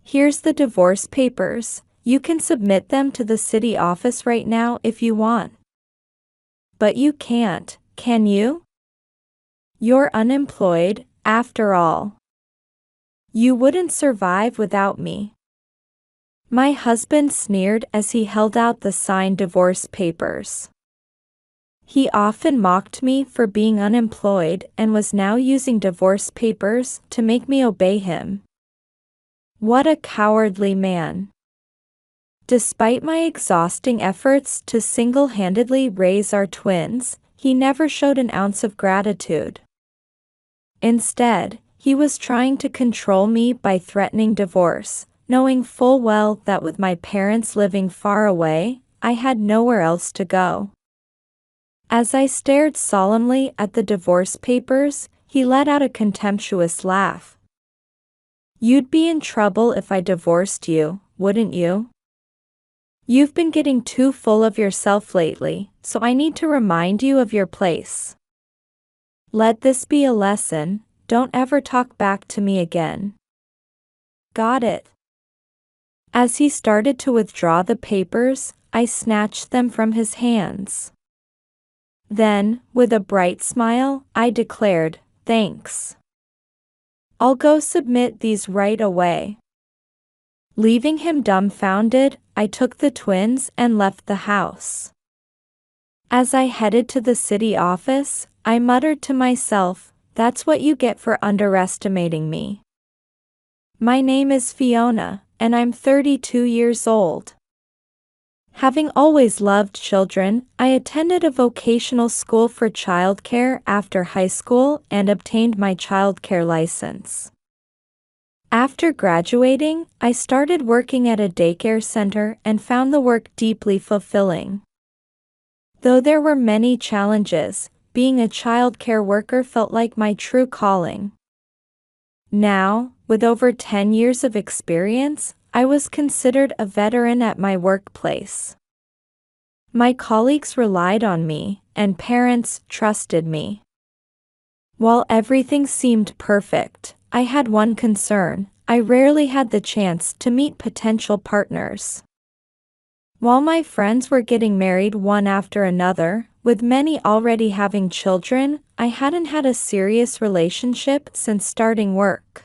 Here's the divorce papers. You can submit them to the city office right now if you want. But you can't, can you? You're unemployed, after all. You wouldn't survive without me. My husband sneered as he held out the signed divorce papers. He often mocked me for being unemployed and was now using divorce papers to make me obey him. What a cowardly man. Despite my exhausting efforts to single-handedly raise our twins, he never showed an ounce of gratitude. Instead, he was trying to control me by threatening divorce, knowing full well that with my parents living far away, I had nowhere else to go. As I stared solemnly at the divorce papers, he let out a contemptuous laugh. You'd be in trouble if I divorced you, wouldn't you? You've been getting too full of yourself lately, so I need to remind you of your place. Let this be a lesson, don't ever talk back to me again. Got it. As he started to withdraw the papers, I snatched them from his hands. Then, with a bright smile, I declared, "Thanks. I'll go submit these right away." Leaving him dumbfounded, I took the twins and left the house. As I headed to the city office, I muttered to myself, "That's what you get for underestimating me. My name is Fiona, and I'm 32 years old." Having always loved children, I attended a vocational school for childcare after high school and obtained my childcare license. After graduating, I started working at a daycare center and found the work deeply fulfilling. Though there were many challenges, being a childcare worker felt like my true calling. Now, with over 10 years of experience, I was considered a veteran at my workplace. My colleagues relied on me, and parents trusted me. While everything seemed perfect, I had one concern: I rarely had the chance to meet potential partners. While my friends were getting married one after another, with many already having children, I hadn't had a serious relationship since starting work.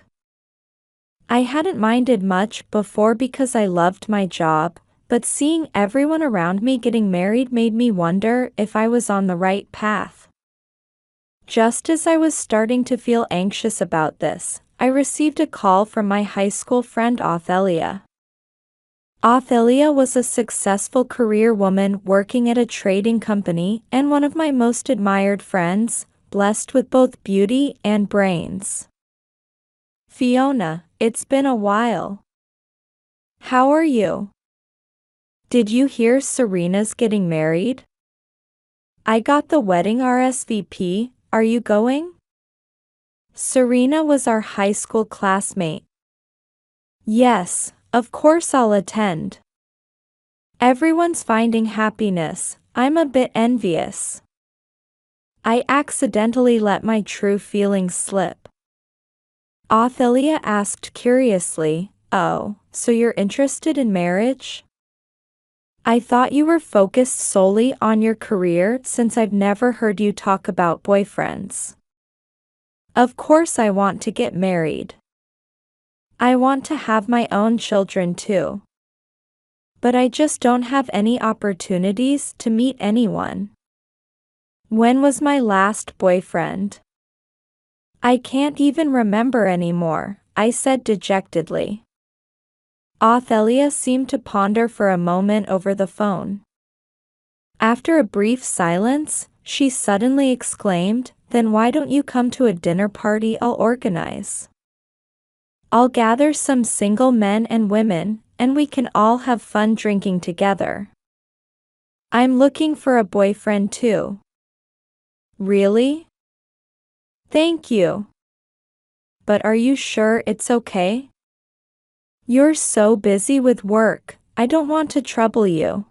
I hadn't minded much before because I loved my job, but seeing everyone around me getting married made me wonder if I was on the right path. Just as I was starting to feel anxious about this, I received a call from my high school friend Othelia. Othelia was a successful career woman working at a trading company and one of my most admired friends, blessed with both beauty and brains. "Fiona, it's been a while. How are you? Did you hear Serena's getting married? I got the wedding RSVP, are you going?" Serena was our high school classmate. "Yes, of course I'll attend. Everyone's finding happiness, I'm a bit envious." I accidentally let my true feelings slip. Othelia asked curiously, "Oh, so you're interested in marriage? I thought you were focused solely on your career since I've never heard you talk about boyfriends." "Of course I want to get married. I want to have my own children too. But I just don't have any opportunities to meet anyone." "When was my last boyfriend?" "I can't even remember anymore," I said dejectedly. Othelia seemed to ponder for a moment over the phone. After a brief silence, she suddenly exclaimed, "Then why don't you come to a dinner party I'll organize? I'll gather some single men and women, and we can all have fun drinking together. I'm looking for a boyfriend too." "Really? Thank you. But are you sure it's okay? You're so busy with work, I don't want to trouble you."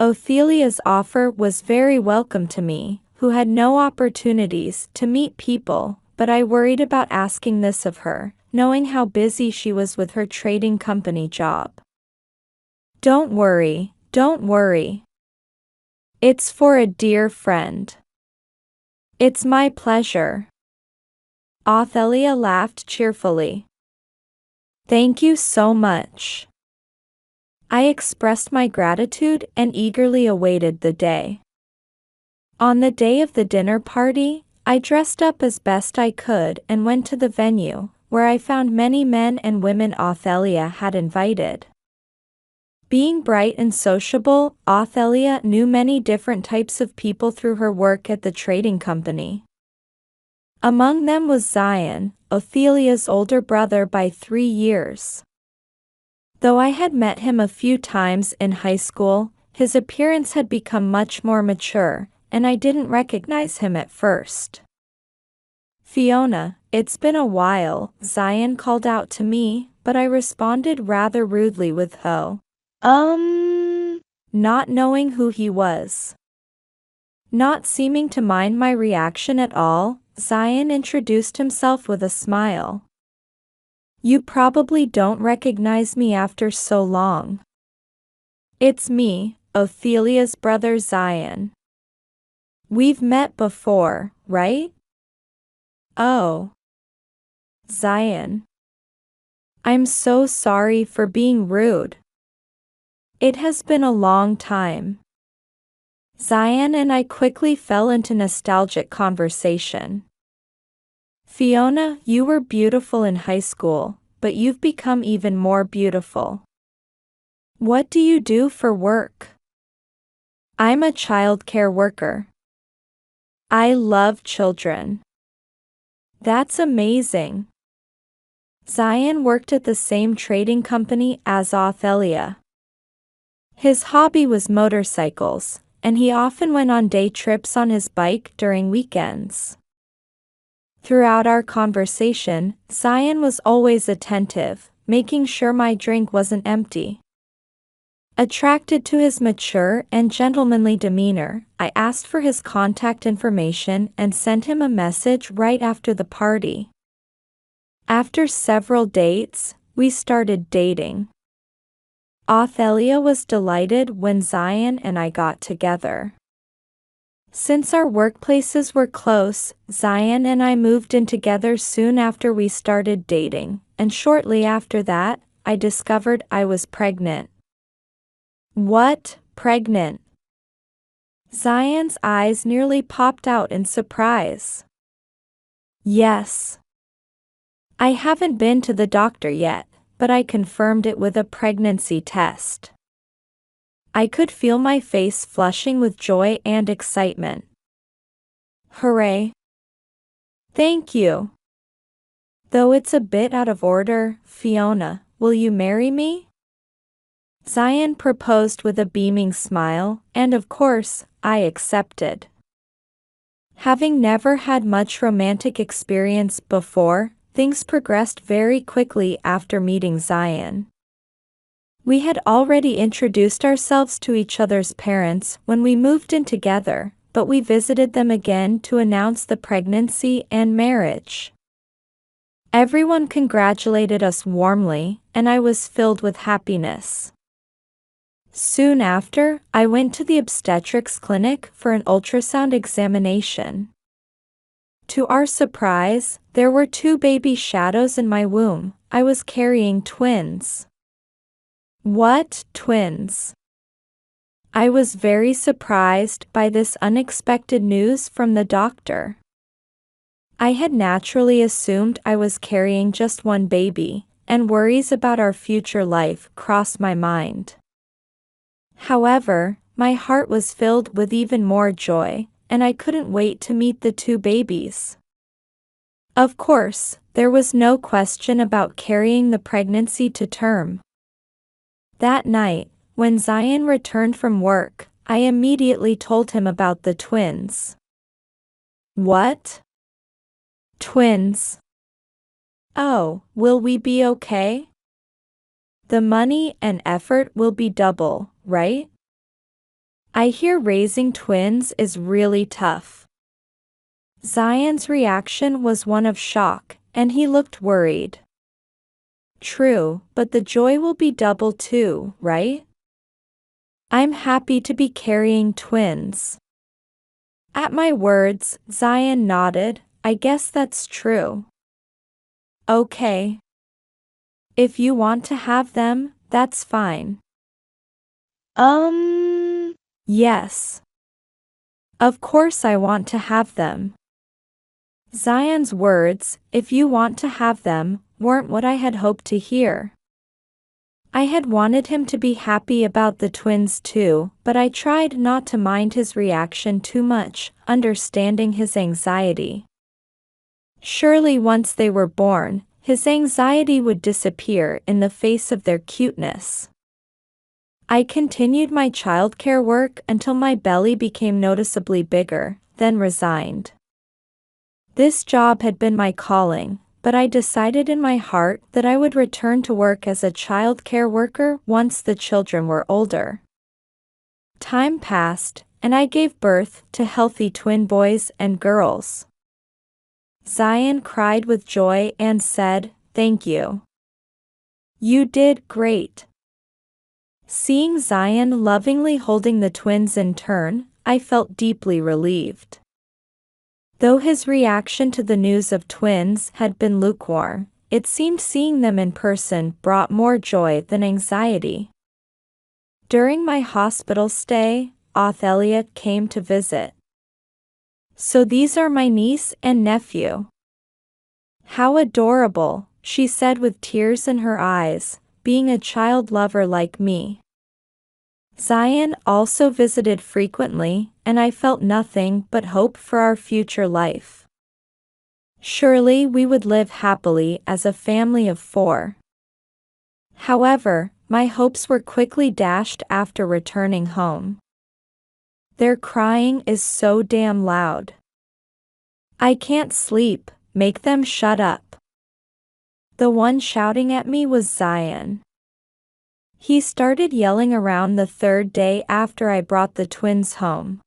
Othelia's offer was very welcome to me, who had no opportunities to meet people, but I worried about asking this of her, knowing how busy she was with her trading company job. Don't worry, don't worry. It's for a dear friend. It's my pleasure. Othelia laughed cheerfully. Thank you so much. I expressed my gratitude and eagerly awaited the day. On the day of the dinner party, I dressed up as best I could and went to the venue, where I found many men and women Othelia had invited. Being bright and sociable, Othelia knew many different types of people through her work at the trading company. Among them was Zion, Othelia's older brother by 3 years. Though I had met him a few times in high school, his appearance had become much more mature, and I didn't recognize him at first. Fiona, it's been a while, Zion called out to me, but I responded rather rudely with ho. Not knowing who he was. Not seeming to mind my reaction at all, Zion introduced himself with a smile. You probably don't recognize me after so long. It's me, Othelia's brother Zion. We've met before, right? Oh. Zion. I'm so sorry for being rude. It has been a long time. Zion and I quickly fell into nostalgic conversation. Fiona, you were beautiful in high school, but you've become even more beautiful. What do you do for work? I'm a childcare worker. I love children. That's amazing. Zion worked at the same trading company as Othelia. His hobby was motorcycles, and he often went on day trips on his bike during weekends. Throughout our conversation, Zion was always attentive, making sure my drink wasn't empty. Attracted to his mature and gentlemanly demeanor, I asked for his contact information and sent him a message right after the party. After several dates, we started dating. Othelia was delighted when Zion and I got together. Since our workplaces were close, Zion and I moved in together soon after we started dating, and shortly after that, I discovered I was pregnant. What, pregnant? Zion's eyes nearly popped out in surprise. Yes. I haven't been to the doctor yet, but I confirmed it with a pregnancy test. I could feel my face flushing with joy and excitement. Hooray! Thank you. Though it's a bit out of order, Fiona, will you marry me? Zion proposed with a beaming smile, and of course, I accepted. Having never had much romantic experience before, things progressed very quickly after meeting Zion. We had already introduced ourselves to each other's parents when we moved in together, but we visited them again to announce the pregnancy and marriage. Everyone congratulated us warmly, and I was filled with happiness. Soon after, I went to the obstetrics clinic for an ultrasound examination. To our surprise, there were 2 baby shadows in my womb. I was carrying twins. What, twins? I was very surprised by this unexpected news from the doctor. I had naturally assumed I was carrying just one baby, and worries about our future life crossed my mind. However, my heart was filled with even more joy, and I couldn't wait to meet the 2 babies. Of course, there was no question about carrying the pregnancy to term. That night, when Zion returned from work, I immediately told him about the twins. What? Twins? Oh, will we be okay? The money and effort will be double, right? I hear raising twins is really tough. Zion's reaction was one of shock, and he looked worried. True, but the joy will be double too, right? I'm happy to be carrying twins. At my words, Zion nodded. I guess that's true. Okay. If you want to have them, that's fine. Yes. Of course I want to have them. Zion's words, if you want to have them, weren't what I had hoped to hear. I had wanted him to be happy about the twins too, but I tried not to mind his reaction too much, understanding his anxiety. Surely once they were born, his anxiety would disappear in the face of their cuteness. I continued my childcare work until my belly became noticeably bigger, then resigned. This job had been my calling, but I decided in my heart that I would return to work as a childcare worker once the children were older. Time passed, and I gave birth to healthy twin boys and girls. Zion cried with joy and said, "Thank you. You did great." Seeing Zion lovingly holding the twins in turn, I felt deeply relieved. Though his reaction to the news of twins had been lukewarm, it seemed seeing them in person brought more joy than anxiety. During my hospital stay, Othelia came to visit. "So these are my niece and nephew. How adorable," she said with tears in her eyes, being a child lover like me. Zion also visited frequently, and I felt nothing but hope for our future life. Surely we would live happily as a family of 4. However, my hopes were quickly dashed after returning home. Their crying is so damn loud. I can't sleep, make them shut up. The one shouting at me was Zion. He started yelling around the 3rd day after I brought the twins home.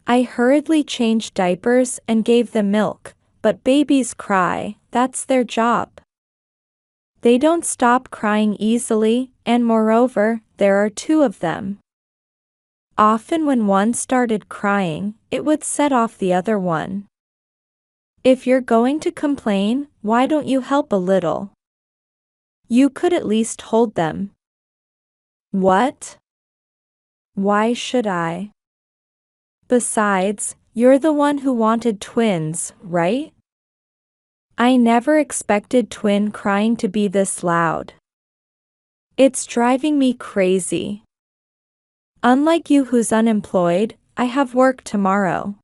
I hurriedly changed diapers and gave them milk, but babies cry, that's their job. They don't stop crying easily, and moreover, there are 2 of them. Often when one started crying, it would set off the other one. If you're going to complain, why don't you help a little? You could at least hold them. What? Why should I? Besides, you're the one who wanted twins, right? I never expected twin crying to be this loud. It's driving me crazy. Unlike you who's unemployed, I have work tomorrow.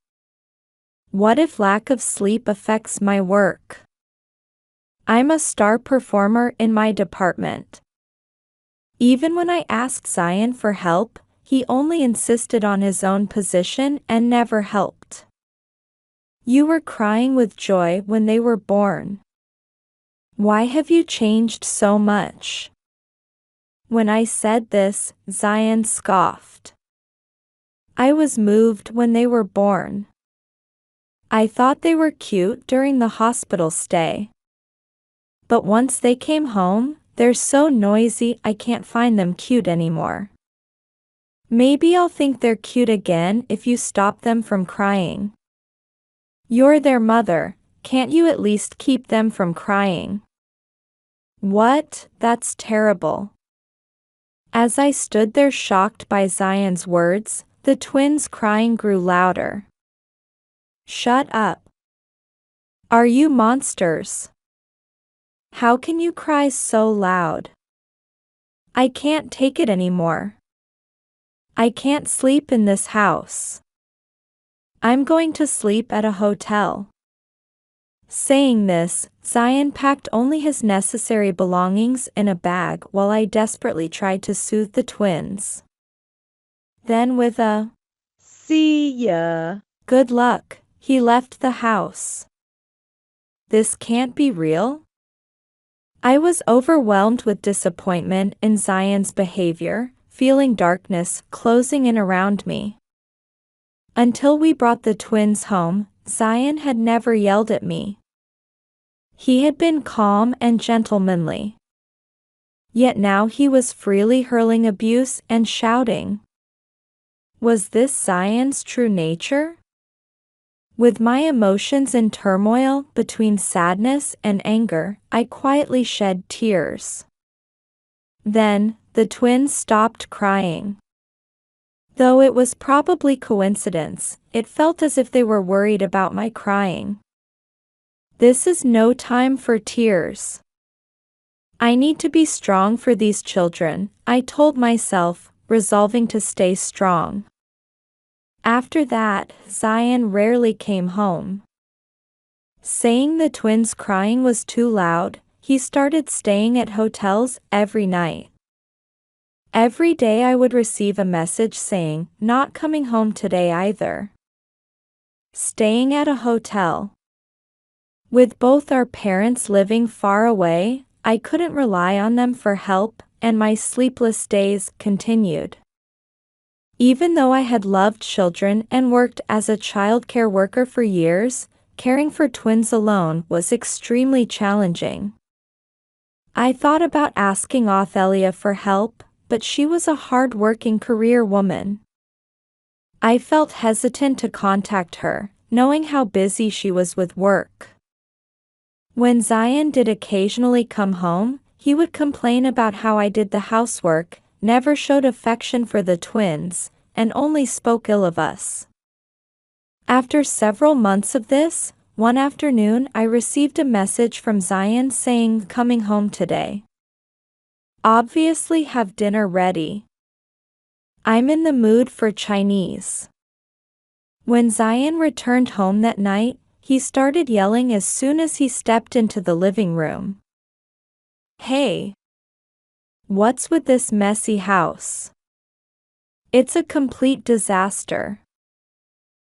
What if lack of sleep affects my work? I'm a star performer in my department. Even when I asked Zion for help, he only insisted on his own position and never helped. You were crying with joy when they were born. Why have you changed so much? When I said this, Zion scoffed. I was moved when they were born. I thought they were cute during the hospital stay. But once they came home, they're so noisy I can't find them cute anymore. Maybe I'll think they're cute again if you stop them from crying. You're their mother, can't you at least keep them from crying? What? That's terrible. As I stood there shocked by Zion's words, the twins' crying grew louder. Shut up. Are you monsters? How can you cry so loud? I can't take it anymore. I can't sleep in this house. I'm going to sleep at a hotel. Saying this, Zion packed only his necessary belongings in a bag while I desperately tried to soothe the twins. Then with a "See ya, good luck," he left the house. This can't be real? I was overwhelmed with disappointment in Zion's behavior, feeling darkness closing in around me. Until we brought the twins home, Zion had never yelled at me. He had been calm and gentlemanly. Yet now he was freely hurling abuse and shouting. Was this Zion's true nature? With my emotions in turmoil between sadness and anger, I quietly shed tears. Then, the twins stopped crying. Though it was probably coincidence, it felt as if they were worried about my crying. This is no time for tears. I need to be strong for these children, I told myself, resolving to stay strong. After that, Zion rarely came home. Saying the twins' crying was too loud, he started staying at hotels every night. Every day I would receive a message saying, "Not coming home today either." Staying at a hotel. With both our parents living far away, I couldn't rely on them for help, and my sleepless days continued. Even though I had loved children and worked as a childcare worker for years, caring for twins alone was extremely challenging. I thought about asking Othelia for help, but she was a hard-working career woman. I felt hesitant to contact her, knowing how busy she was with work. When Zion did occasionally come home, he would complain about how I did the housework, never showed affection for the twins, and only spoke ill of us. After several months of this, one afternoon I received a message from Zion saying, "Coming home today. Obviously have dinner ready. I'm in the mood for Chinese." When Zion returned home that night, he started yelling as soon as he stepped into the living room. "Hey! What's with this messy house? It's a complete disaster.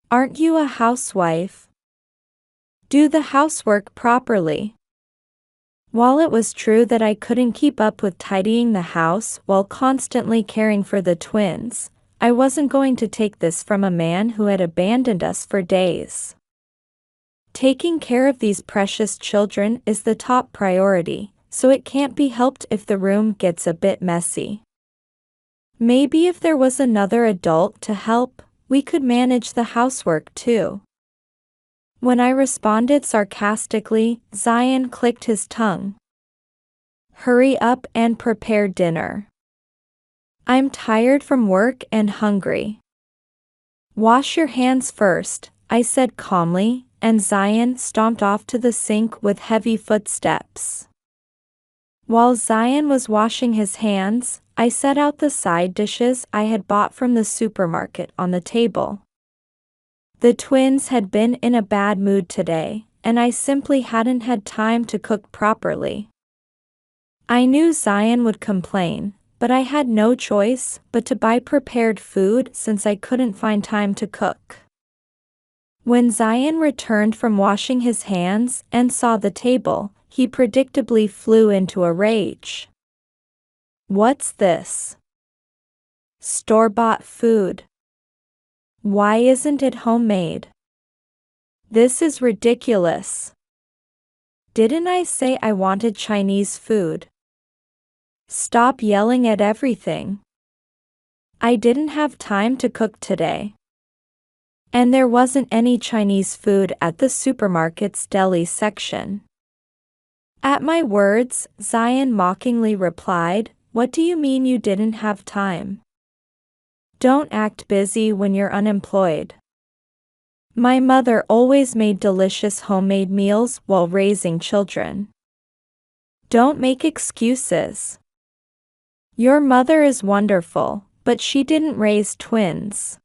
Aren't you a housewife? Do the housework properly." While it was true that I couldn't keep up with tidying the house while constantly caring for the twins, I wasn't going to take this from a man who had abandoned us for days. Taking care of these precious children is the top priority, so it can't be helped if the room gets a bit messy. Maybe if there was another adult to help, we could manage the housework too. When I responded sarcastically, Zion clicked his tongue. "Hurry up and prepare dinner. I'm tired from work and hungry." "Wash your hands first," I said calmly, and Zion stomped off to the sink with heavy footsteps. While Zion was washing his hands, I set out the side dishes I had bought from the supermarket on the table. The twins had been in a bad mood today, and I simply hadn't had time to cook properly. I knew Zion would complain, but I had no choice but to buy prepared food since I couldn't find time to cook. When Zion returned from washing his hands and saw the table, he predictably flew into a rage. "What's this? Store-bought food. Why isn't it homemade? This is ridiculous. Didn't I say I wanted Chinese food? Stop yelling at everything. I didn't have time to cook today. And there wasn't any Chinese food at the supermarket's deli section." At my words, Zion mockingly replied, "What do you mean you didn't have time? Don't act busy when you're unemployed. My mother always made delicious homemade meals while raising children. Don't make excuses. Your mother is wonderful, but she didn't raise twins."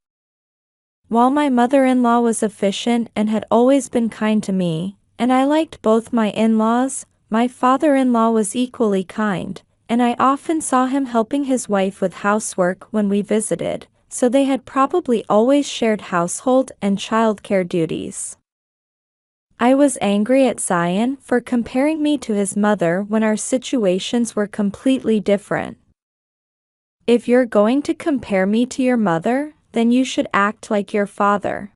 While my mother-in-law was efficient and had always been kind to me, and I liked both my in-laws, my father-in-law was equally kind, and I often saw him helping his wife with housework when we visited, so they had probably always shared household and childcare duties. I was angry at Zion for comparing me to his mother when our situations were completely different. If you're going to compare me to your mother, then you should act like your father.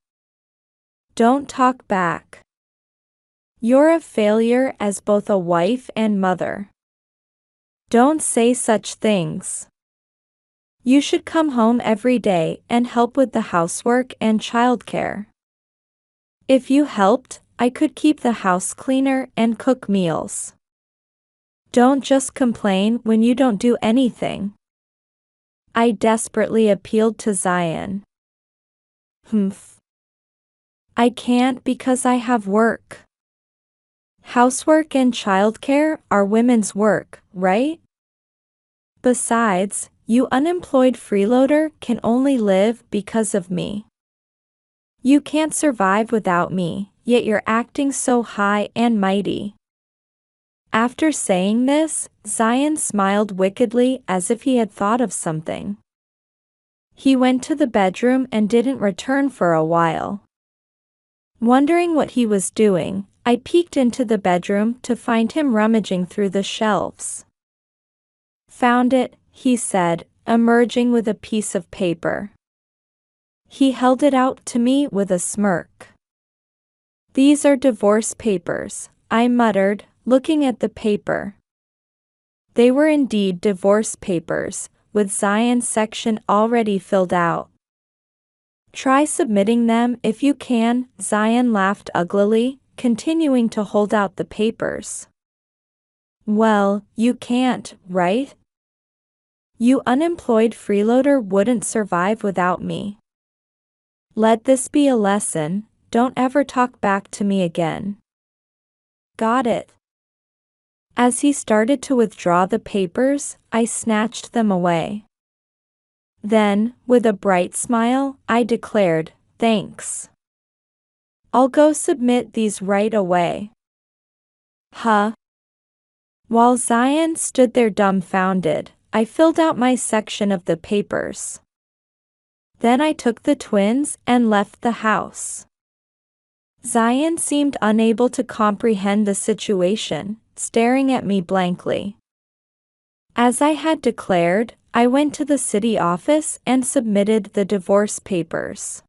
Don't talk back. You're a failure as both a wife and mother. Don't say such things. You should come home every day and help with the housework and childcare. If you helped, I could keep the house cleaner and cook meals. Don't just complain when you don't do anything. I desperately appealed to Zion. I can't because I have work. Housework and childcare are women's work, right? Besides, you unemployed freeloader can only live because of me. You can't survive without me, yet you're acting so high and mighty. After saying this, Zion smiled wickedly as if he had thought of something. He went to the bedroom and didn't return for a while. Wondering what he was doing, I peeked into the bedroom to find him rummaging through the shelves. Found it, he said, emerging with a piece of paper. He held it out to me with a smirk. These are divorce papers, I muttered, looking at the paper. They were indeed divorce papers, with Zion's section already filled out. Try submitting them if you can, Zion laughed uglily, continuing to hold out the papers. Well, you can't, right? You unemployed freeloader wouldn't survive without me. Let this be a lesson, don't ever talk back to me again. Got it. As he started to withdraw the papers, I snatched them away. Then, with a bright smile, I declared, thanks. I'll go submit these right away. Huh? While Zion stood there dumbfounded, I filled out my section of the papers. Then I took the twins and left the house. Zion seemed unable to comprehend the situation, staring at me blankly. As I had declared, I went to the city office and submitted the divorce papers.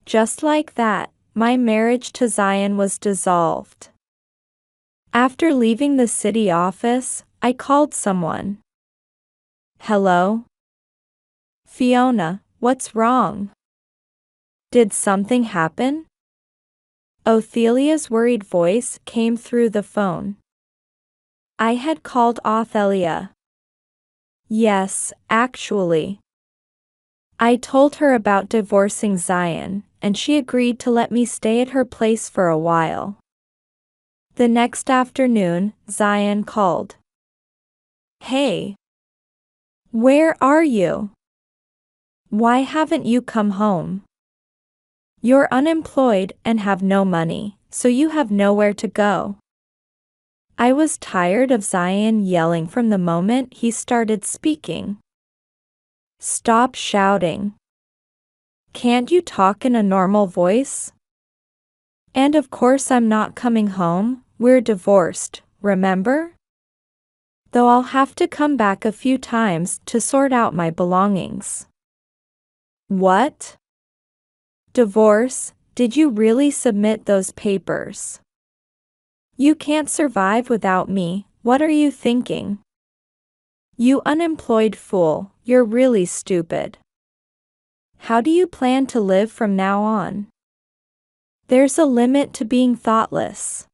Just like that, my marriage to Zion was dissolved. After leaving the city office, I called someone. Hello? Fiona, what's wrong? Did something happen? Othelia's worried voice came through the phone. I had called Othelia. Yes, actually. I told her about divorcing Zion, and she agreed to let me stay at her place for a while. The next afternoon, Zion called. Hey. Where are you? Why haven't you come home? You're unemployed and have no money, so you have nowhere to go. I was tired of Zion yelling from the moment he started speaking. Stop shouting. Can't you talk in a normal voice? And of course I'm not coming home, we're divorced, remember? Though I'll have to come back a few times to sort out my belongings. What? Divorce? Did you really submit those papers? You can't survive without me, what are you thinking? You unemployed fool, you're really stupid. How do you plan to live from now on? There's a limit to being thoughtless.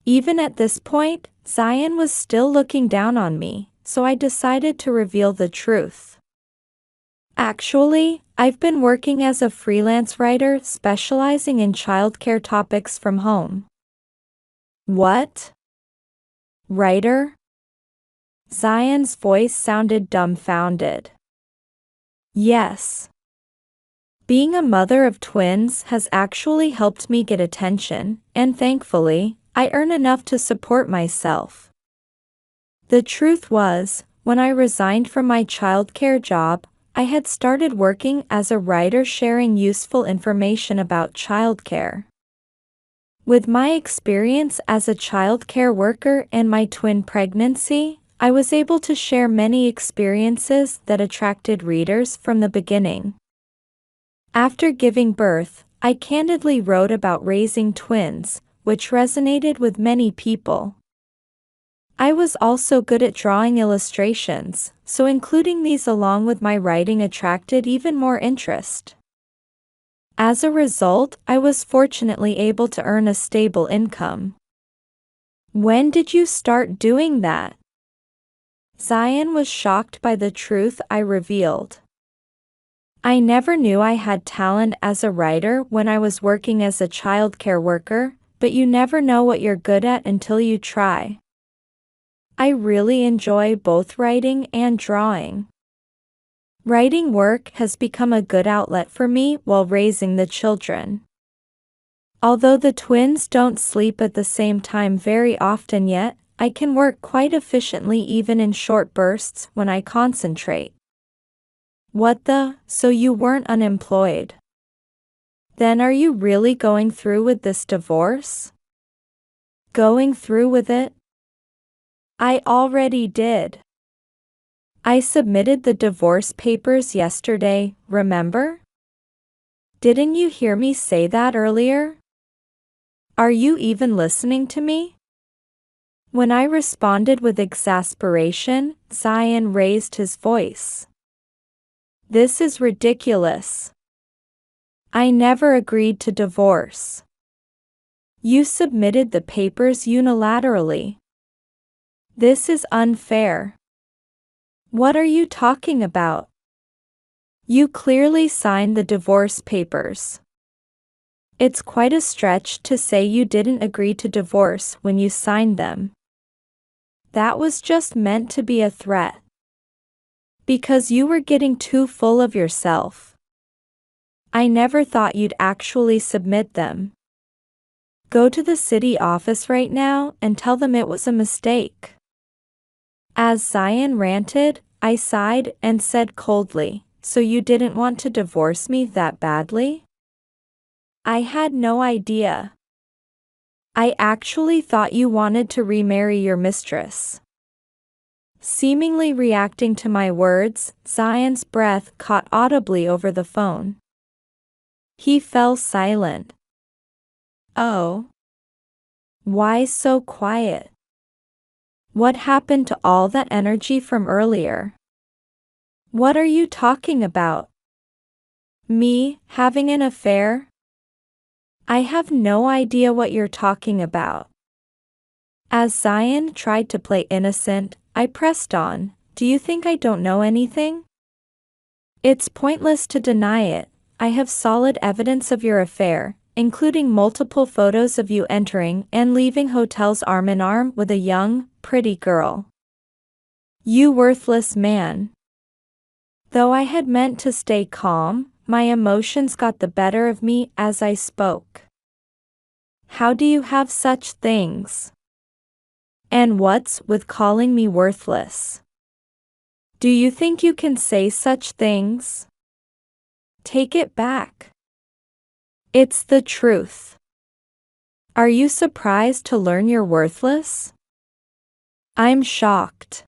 Even at this point, Zion was still looking down on me, so I decided to reveal the truth. Actually, I've been working as a freelance writer specializing in childcare topics from home. What? Writer? Zion's voice sounded dumbfounded. Yes. Being a mother of twins has actually helped me get attention, and thankfully, I earn enough to support myself. The truth was, when I resigned from my childcare job, I had started working as a writer sharing useful information about childcare. With my experience as a childcare worker and my twin pregnancy, I was able to share many experiences that attracted readers from the beginning. After giving birth, I candidly wrote about raising twins, which resonated with many people. I was also good at drawing illustrations, so including these along with my writing attracted even more interest. As a result, I was fortunately able to earn a stable income. When did you start doing that? Zion was shocked by the truth I revealed. I never knew I had talent as a writer when I was working as a childcare worker, but you never know what you're good at until you try. I really enjoy both writing and drawing. Writing work has become a good outlet for me while raising the children. Although the twins don't sleep at the same time very often yet, I can work quite efficiently even in short bursts when I concentrate. So you weren't unemployed? Then are you really going through with this divorce? Going through with it? I already did. I submitted the divorce papers yesterday, remember? Didn't you hear me say that earlier? Are you even listening to me? When I responded with exasperation, Zion raised his voice. This is ridiculous. I never agreed to divorce. You submitted the papers unilaterally. This is unfair. What are you talking about? You clearly signed the divorce papers. It's quite a stretch to say you didn't agree to divorce when you signed them. That was just meant to be a threat. Because you were getting too full of yourself. I never thought you'd actually submit them. Go to the city office right now and tell them it was a mistake. As Zion ranted, I sighed and said coldly, so you didn't want to divorce me that badly? I had no idea. I actually thought you wanted to remarry your mistress. Seemingly reacting to my words, Zion's breath caught audibly over the phone. He fell silent. Oh. Why so quiet? What happened to all that energy from earlier? What are you talking about? Me, having an affair? I have no idea what you're talking about. As Zion tried to play innocent, I pressed on. Do you think I don't know anything? It's pointless to deny it. I have solid evidence of your affair, including multiple photos of you entering and leaving hotels arm in arm with a young, pretty girl. You worthless man. Though I had meant to stay calm, my emotions got the better of me as I spoke. How do you have such things? And what's with calling me worthless? Do you think you can say such things? Take it back. It's the truth. Are you surprised to learn you're worthless? I'm shocked.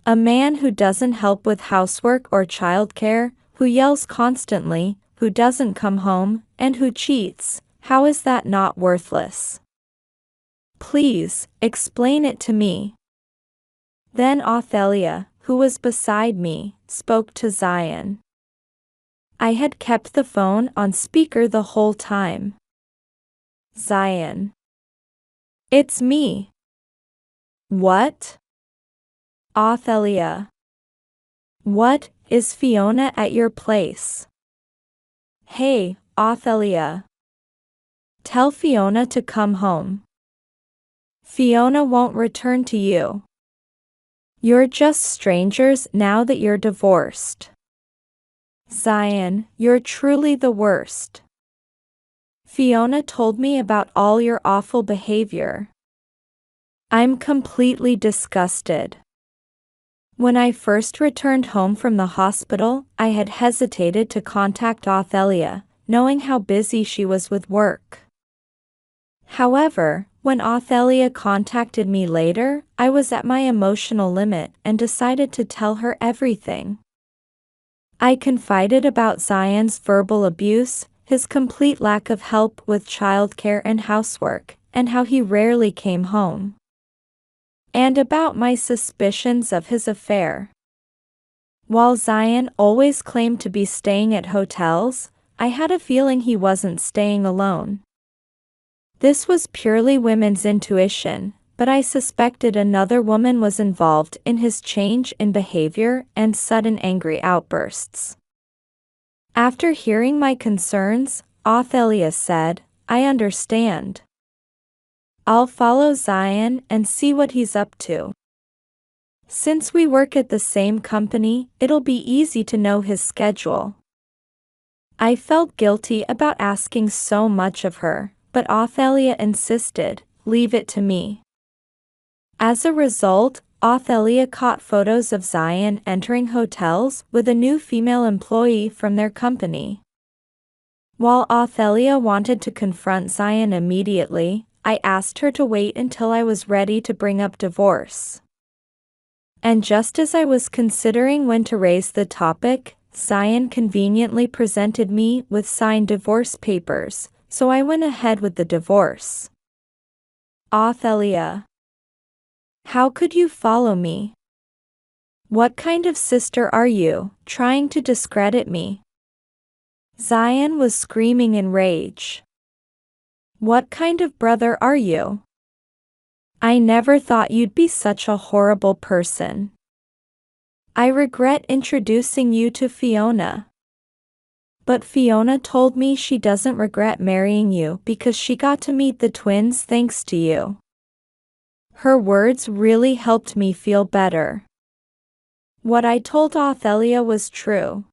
A man who doesn't help with housework or childcare, who yells constantly, who doesn't come home, and who cheats, how is that not worthless? Please, explain it to me. Then Othelia, who was beside me, spoke to Zion. I had kept the phone on speaker the whole time. Zion. It's me. What? Othelia. What, is Fiona at your place? Hey, Othelia. Tell Fiona to come home. Fiona won't return to you. You're just strangers now that you're divorced. Zion, you're truly the worst. Fiona told me about all your awful behavior. I'm completely disgusted. When I first returned home from the hospital, I had hesitated to contact Othelia, knowing how busy she was with work. However, when Othelia contacted me later, I was at my emotional limit and decided to tell her everything. I confided about Zion's verbal abuse, his complete lack of help with childcare and housework, and how he rarely came home. And about my suspicions of his affair. While Zion always claimed to be staying at hotels, I had a feeling he wasn't staying alone. This was purely women's intuition, but I suspected another woman was involved in his change in behavior and sudden angry outbursts. After hearing my concerns, Othelia said, "I understand. I'll follow Zion and see what he's up to. Since we work at the same company, it'll be easy to know his schedule." I felt guilty about asking so much of her, but Othelia insisted, "Leave it to me." As a result, Othelia caught photos of Zion entering hotels with a new female employee from their company. While Othelia wanted to confront Zion immediately, I asked her to wait until I was ready to bring up divorce. And just as I was considering when to raise the topic, Zion conveniently presented me with signed divorce papers, so I went ahead with the divorce. Othelia. How could you follow me? What kind of sister are you, trying to discredit me? Zion was screaming in rage. What kind of brother are you? I never thought you'd be such a horrible person. I regret introducing you to Fiona. But Fiona told me she doesn't regret marrying you because she got to meet the twins thanks to you. Her words really helped me feel better. What I told Othelia was true.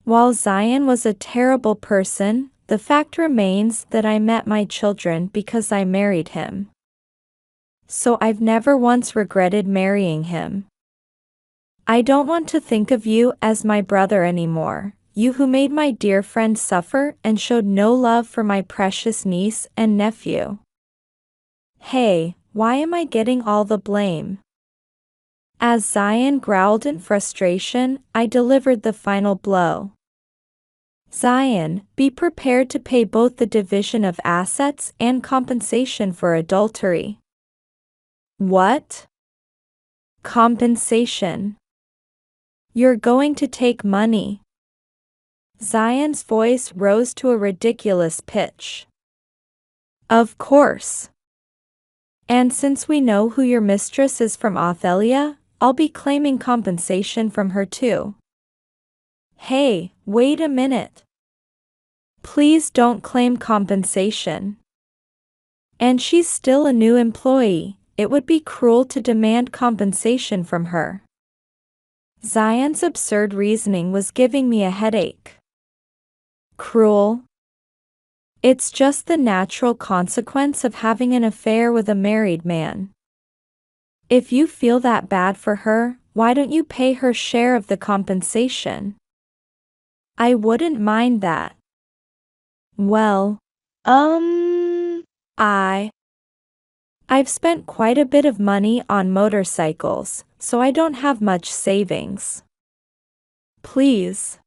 While Zion was a terrible person, the fact remains that I met my children because I married him. So I've never once regretted marrying him. I don't want to think of you as my brother anymore, you who made my dear friend suffer and showed no love for my precious niece and nephew. Hey, why am I getting all the blame? As Zion growled in frustration, I delivered the final blow. Zion, be prepared to pay both the division of assets and compensation for adultery. What? Compensation? You're going to take money. Zion's voice rose to a ridiculous pitch. Of course. And since we know who your mistress is from Othelia, I'll be claiming compensation from her too. Hey, wait a minute. Please don't claim compensation. And she's still a new employee. It would be cruel to demand compensation from her. Zion's absurd reasoning was giving me a headache. Cruel? It's just the natural consequence of having an affair with a married man. If you feel that bad for her, why don't you pay her share of the compensation? I wouldn't mind that. Well, I've spent quite a bit of money on motorcycles, so I don't have much savings. Please.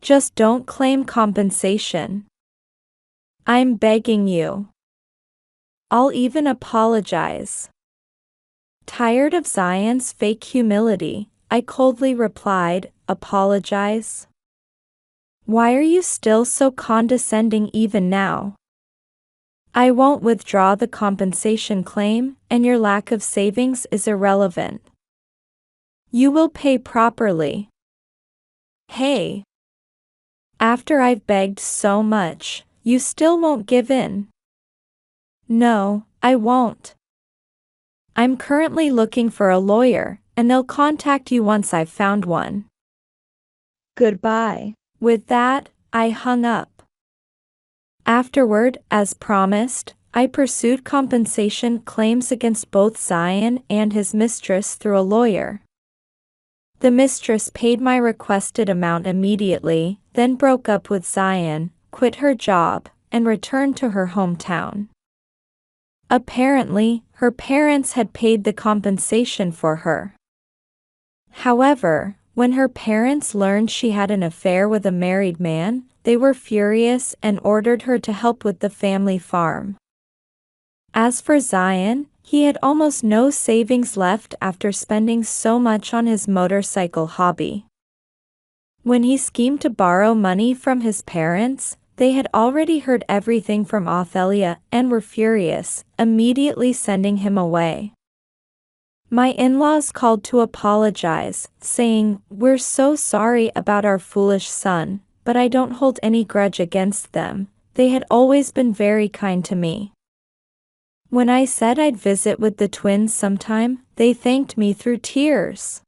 Just don't claim compensation. I'm begging you. I'll even apologize. Tired of Zion's fake humility, I coldly replied, apologize? Why are you still so condescending even now? I won't withdraw the compensation claim, and your lack of savings is irrelevant. You will pay properly. Hey. After I've begged so much, you still won't give in. No, I won't. I'm currently looking for a lawyer, and they'll contact you once I've found one. Goodbye. With that, I hung up. Afterward, as promised, I pursued compensation claims against both Zion and his mistress through a lawyer. The mistress paid my requested amount immediately, then broke up with Zion, quit her job, and returned to her hometown. Apparently, her parents had paid the compensation for her. However, when her parents learned she had an affair with a married man, they were furious and ordered her to help with the family farm. As for Zion, he had almost no savings left after spending so much on his motorcycle hobby. When he schemed to borrow money from his parents, they had already heard everything from Ophelia and were furious, immediately sending him away. My in-laws called to apologize, saying, "We're so sorry about our foolish son, but I don't hold any grudge against them. They had always been very kind to me." When I said I'd visit with the twins sometime, they thanked me through tears.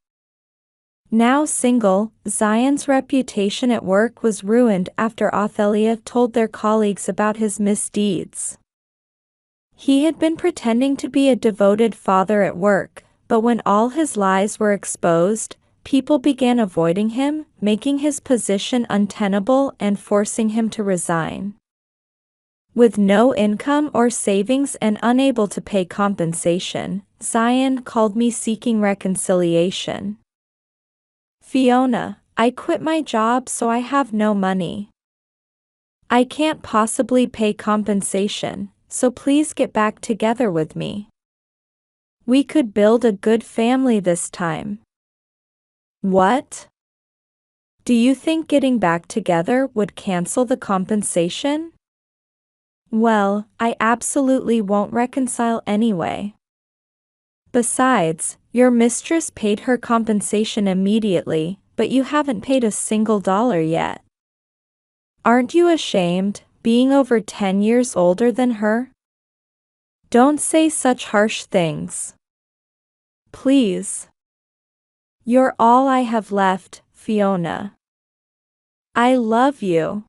Now single, Zion's reputation at work was ruined after Ophelia told their colleagues about his misdeeds. He had been pretending to be a devoted father at work, but when all his lies were exposed, people began avoiding him, making his position untenable and forcing him to resign. With no income or savings and unable to pay compensation, Zion called me seeking reconciliation. "Fiona, I quit my job so I have no money. I can't possibly pay compensation, so please get back together with me. We could build a good family this time." What? Do you think getting back together would cancel the compensation? Well, I absolutely won't reconcile anyway. Besides, your mistress paid her compensation immediately, but you haven't paid a single dollar yet. Aren't you ashamed, being over 10 years older than her? Don't say such harsh things. Please. You're all I have left, Fiona. I love you.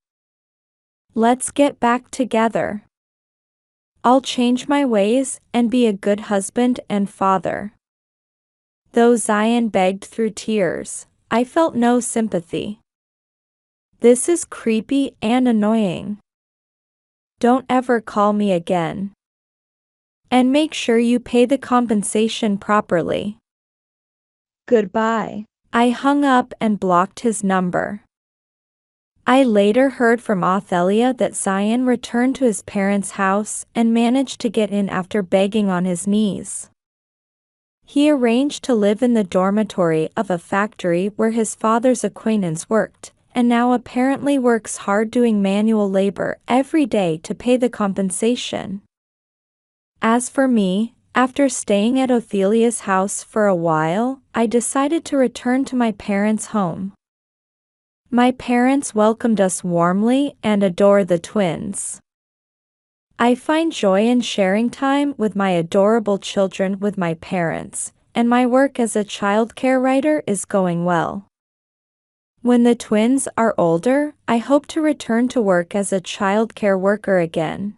Let's get back together. I'll change my ways and be a good husband and father. Though Zion begged through tears, I felt no sympathy. This is creepy and annoying. Don't ever call me again. And make sure you pay the compensation properly. Goodbye. I hung up and blocked his number. I later heard from Ophelia that Zion returned to his parents' house and managed to get in after begging on his knees. He arranged to live in the dormitory of a factory where his father's acquaintance worked, and now apparently works hard doing manual labor every day to pay the compensation. As for me, after staying at Ophelia's house for a while, I decided to return to my parents' home. My parents welcomed us warmly and adore the twins. I find joy in sharing time with my adorable children with my parents, and my work as a childcare writer is going well. When the twins are older, I hope to return to work as a childcare worker again.